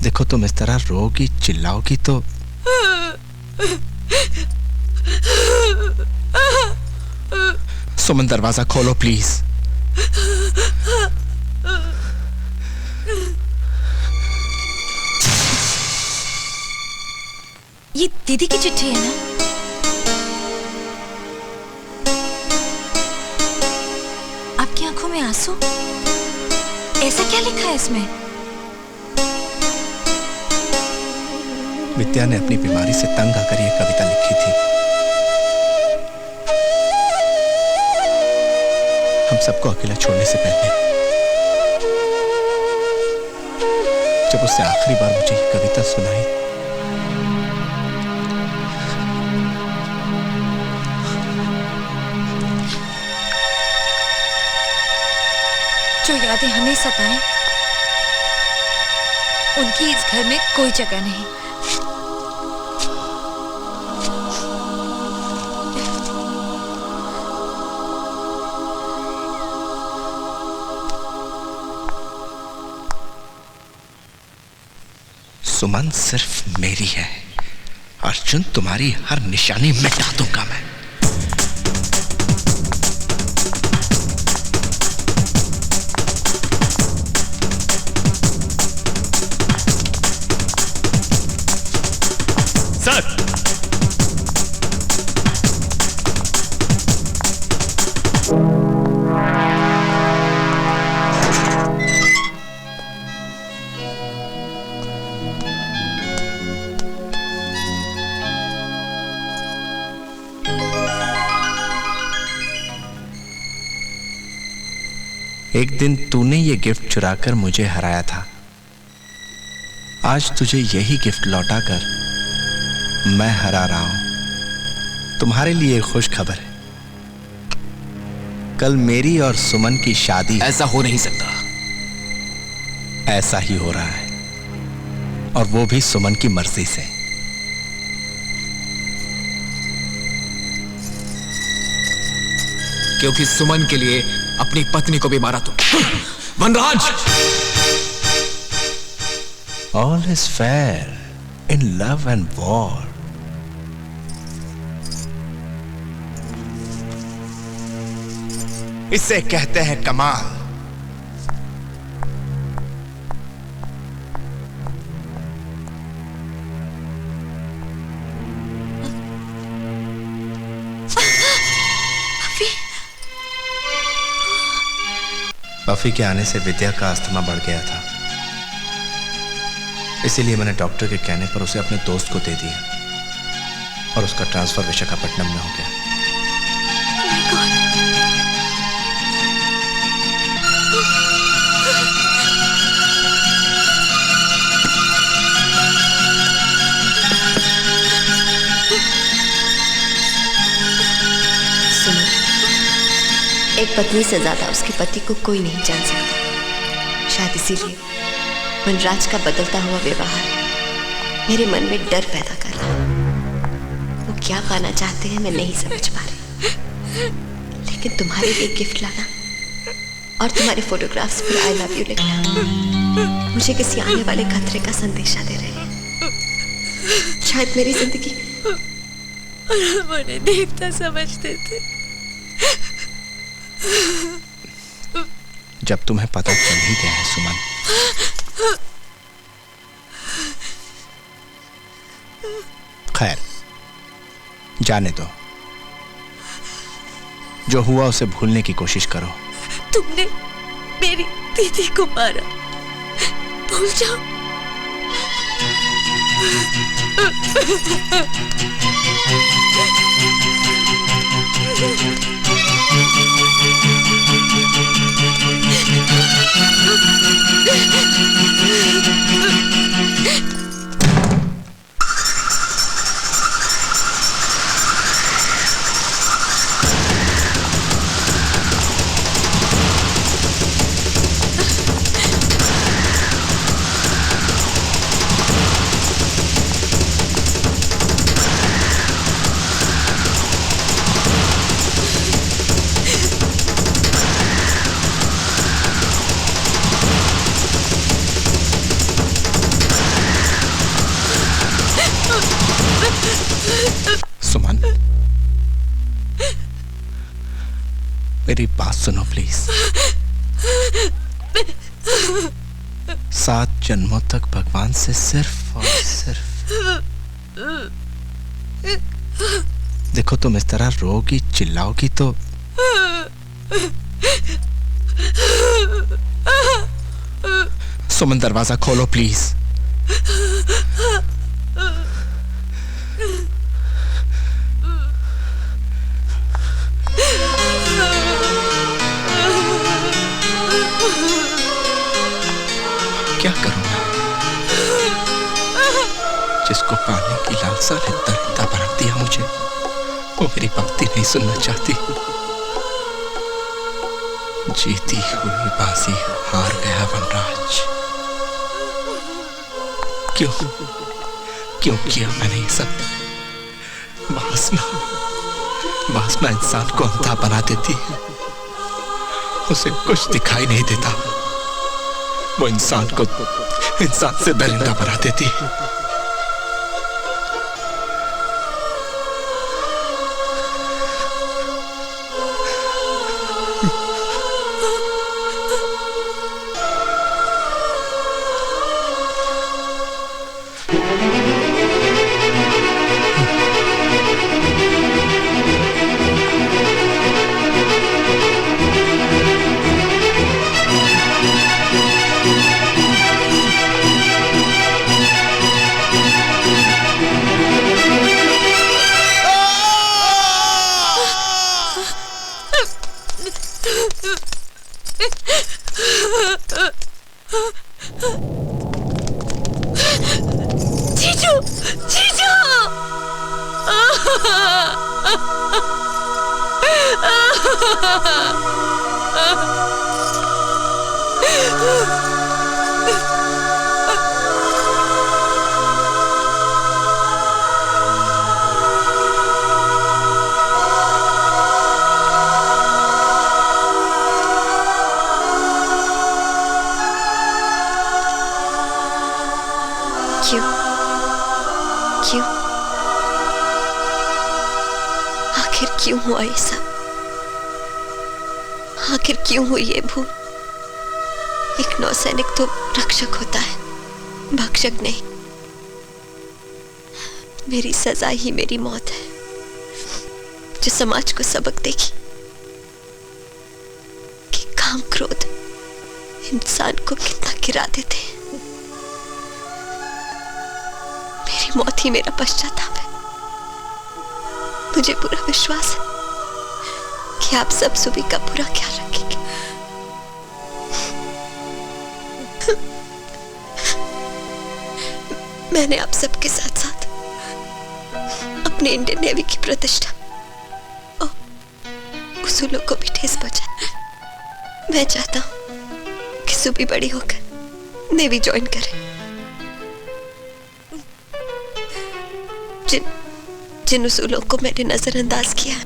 देखो, तुम इस तरह रोगी चिल्लाओगी तो सुमन, दरवाजा खोलो प्लीज। ये दीदी की चिट्ठी है ना? आपकी आंखों में आंसू? ऐसा क्या लिखा है इसमें? विद्या ने अपनी बीमारी से तंग आकर यह कविता लिखी थी। हम सबको अकेला छोड़ने से पहले जब उससे आखिरी बार मुझे यह कविता सुनाई, जो यादें हमें सताएं, उनकी इस घर में कोई जगह नहीं। सुमन सिर्फ मेरी है, अर्जुन तुम्हारी हर निशानी मिटा दूंगा मैं। सर, एक दिन तूने ये गिफ्ट चुराकर मुझे हराया था। आज तुझे यही गिफ्ट लौटाकर मैं हरा रहा हूं। तुम्हारे लिए खुश खबर है, कल मेरी और सुमन की शादी। ऐसा हो नहीं सकता। ऐसा ही हो रहा है, और वो भी सुमन की मर्जी से। क्योंकि सुमन के लिए अपनी पत्नी को भी मारा तुम। वनराज! All is fair in love and war. इसे कहते हैं कमाल। बफी के आने से विद्या का अस्थमा बढ़ गया था, इसीलिए मैंने डॉक्टर के कहने पर उसे अपने दोस्त को दे दिया और उसका ट्रांसफर विशाखापट्टनम में हो गया। एक पत्नी से ज्यादा उसके पति को कोई नहीं जान सकता। शायद इसीलिए वनराज का बदलता हुआ व्यवहार मेरे मन में डर पैदा कर रहा है। वो क्या पाना चाहते हैं मैं नहीं समझ पा रही, लेकिन तुम्हारे लिए गिफ्ट लाना और तुम्हारे फोटोग्राफ्स पर आई लव यू लिखना मुझे किसी आने वाले खतरे का संदेशा दे रहे हैं। शायद मेरी जिंदगी और हम उन्हें देवता समझते थे। जब तुम्हें पता चल ही गया है सुमन, खैर जाने दो। जो हुआ उसे भूलने की कोशिश करो। तुमने मेरी दीदी को मारा, भूल जाओ। मेरी बात सुनो प्लीज। 7 जन्मों तक भगवान से सिर्फ और सिर्फ देखो, तुम इस तरह रोगी चिल्लाओगी तो सुमन, दरवाजा खोलो प्लीज। क्या करूं मैं? जिसको पाने की लालसा ने दरिंदा बना दिया मुझे, वो मेरी बात ही नहीं सुनना चाहती। जीती हुई बाजी हार गया वनराज। क्यों किया मैंने ये सब? वासना इंसान को अंधा बना देती है। उसे कुछ दिखाई नहीं देता। वो इंसान से दरिंदा बना देती है। जीजू, जीजू! क्यों? आखिर क्यों हुआ ये सब? आखिर क्यों हुई ये भूल? एक नौसैनिक तो रक्षक होता है, भक्षक नहीं। मेरी सजा ही मेरी मौत है, जो समाज को सबक देगी कि काम क्रोध इंसान को कितना गिरा देते हैं। मेरी मौत ही मेरा पश्चाताप है। मुझे पूरा विश्वास है कि आप सब सुबी का पूरा ख्याल रखेंगे। मैंने आप सबके साथ साथ अपने इंडियन नेवी की प्रतिष्ठा और उसूलों को भी ठेस पहुंचाई। मैं चाहता हूं कि सुबी बड़ी होकर नेवी ज्वाइन करे। जिन उसूलों को मैंने नजरअंदाज किया,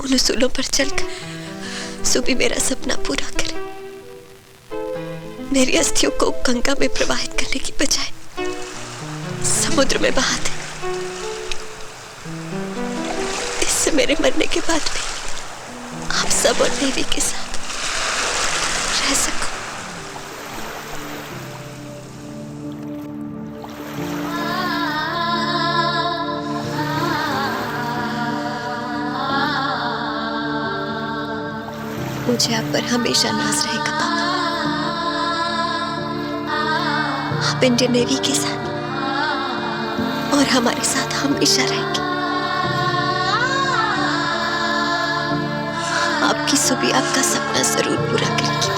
उन उसूलों पर चलकर सुबी मेरा सपना पूरा करे। मेरी अस्थियों को गंगा में प्रवाहित करने की बजाय समुद्र में बहा दे। इससे मेरे मरने के बाद भी आप सब और नेवी के साथ रह सकूं। मुझे आप पर हमेशा नाज रहेगा पापा। आप इंडियन नेवी के साथ और हमारे साथ हमेशा रहेंगे। आपकी सुबी आपका सपना जरूर पूरा करेगी।